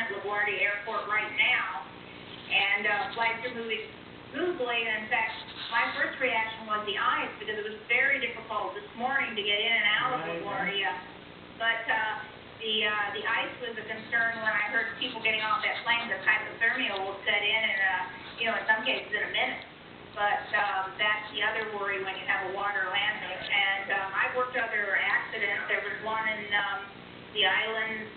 at LaGuardia Airport right now, and flights are moving smoothly. And in fact, my first reaction was the ice, because it was very difficult this morning to get in and out of LaGuardia. But the ice was a concern when I heard people getting off that plane because hypothermia will set in, and in some cases in a minute. But that's the other worry when you have a water landing. And I've worked other accidents. There was one in the islands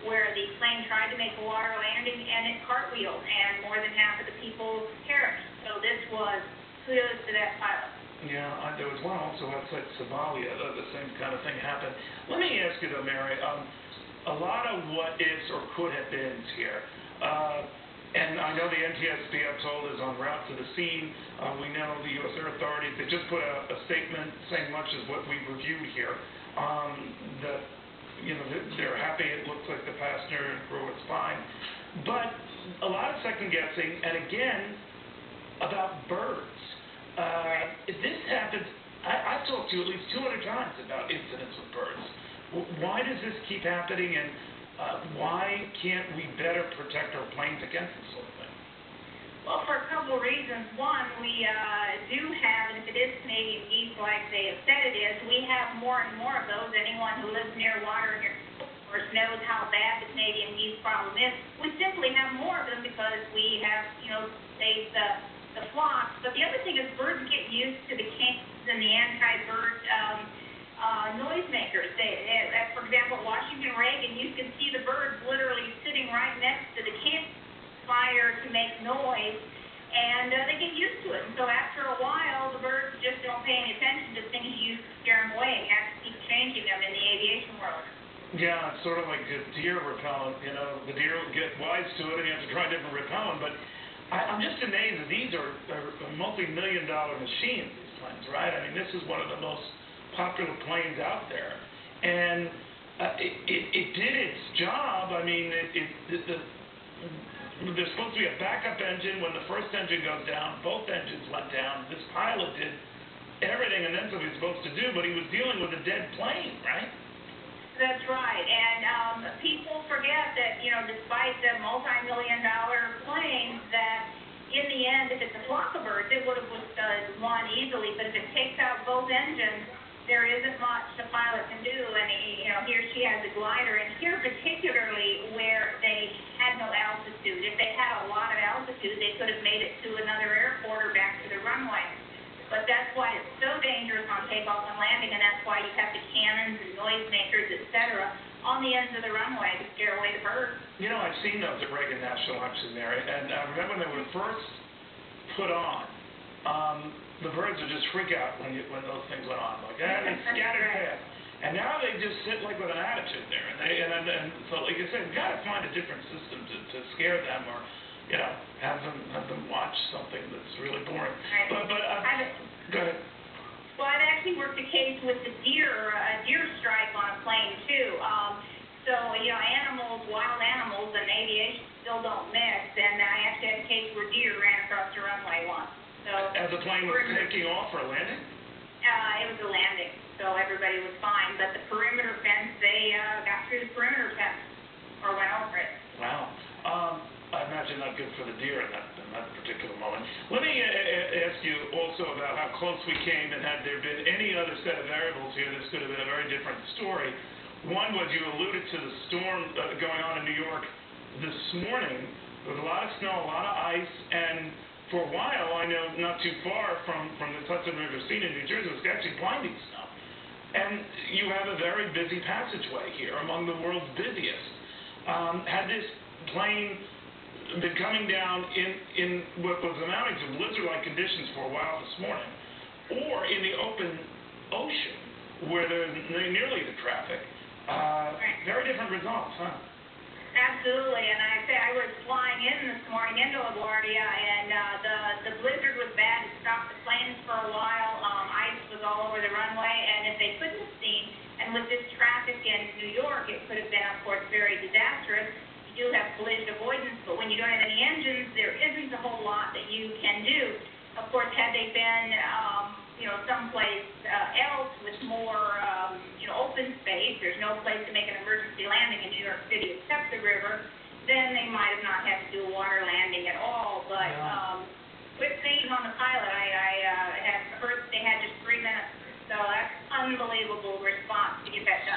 where the plane tried to make a water landing and it cartwheeled, and more than half of the people perished. So this was kudos to that pilot. Yeah, there was one also outside Somalia. The same kind of thing happened. Let me ask you though, Mary, a lot of what ifs or could have beens here. And I know the NTSB, I'm told, is en route to the scene. We know the U.S. Air Authorities, they just put out a statement saying much as what we've reviewed here, that they're happy it looks like the passenger and crew is fine. But a lot of second guessing, and again, about birds. This happens, I've talked to you at least 200 times about incidents with birds. Why does this keep happening, and why can't we better protect our planes against this sort of thing? Well, for a couple of reasons. One, we do have, and if it is Canadian geese like they have said it is, we have more and more of those. Anyone who lives near water near course knows how bad the Canadian geese problem is. We simply have more of them because we have, saved the flocks. But the other thing is birds get used to the cans and the anti-bird noisemakers. For example, at Washington Reagan, you can see the birds literally sitting right next to the campfire to make noise, and they get used to it. And so after a while, the birds just don't pay any attention to things you use to scare them away. You have to keep changing them in the aviation world. Yeah, it's sort of like a deer repellent. The deer get wise to it, and you have to try different repellent. But I'm just amazed that these are multi-million-dollar machines, these planes, right? I mean, this is one of the most popular planes out there, and it did its job. I mean, there's supposed to be a backup engine. When the first engine goes down, both engines went down. This pilot did everything and then something he was supposed to do, but he was dealing with a dead plane, right? That's right, and people forget that, despite the multi-million-dollar planes, that in the end, if it's a flock of birds, it would have won easily, but if it takes out both engines, there isn't much the pilot can do, and he or she has a glider, and here particularly where they had no altitude. If they had a lot of altitude, they could have made it to another airport or back to the runway. But that's why it's so dangerous on takeoff and landing, and that's why you have the cannons and noisemakers, etc., on the ends of the runway to scare away the birds. I've seen those at Reagan National Laboratory, Mary, and I remember when they were first put on, the birds would just freak out when those things went on, like, they scattered past. And now they just sit like with an attitude there, and so like you said, you've got to find a different system to scare them, or have them watch something that's really boring. Right. But go ahead. Well, I've actually worked a case with a deer strike on a plane too. So animals, wild animals, and aviation still don't mix. And I actually had a case where deer ran across the runway once. So as the plane was taking off or landing? It was a landing, so everybody was fine. But the perimeter fence, they got through the perimeter fence or went over it. Wow. I imagine not good for the deer in that particular moment. Let me ask you also about how close we came, and had there been any other set of variables here, this could have been a very different story. One was you alluded to the storm going on in New York this morning. There was a lot of snow, a lot of ice, and for a while, I know not too far from the Hudson River scene in New Jersey, it was actually blinding snow. And you have a very busy passageway here, among the world's busiest. Had this plane been coming down in what was amounting to blizzard-like conditions for a while this morning, or in the open ocean where there's nearly the traffic, very different results, huh? Absolutely, and I was flying in this morning into LaGuardia, and the blizzard was bad. It stopped the planes for a while. Ice was all over the runway, and if they couldn't have seen, and with this traffic in New York, it could have been, of course, very disastrous. You do have collision avoidance, but when you don't have any engines, there isn't a whole lot that you can do. Of course, had they been, someplace else with more, open space, there's no place to make an emergency landing in New York City except the river, then they might have not had to do a water landing at all, but, Yeah. with being on the pilot, I had heard they had just 3 minutes, so that's unbelievable.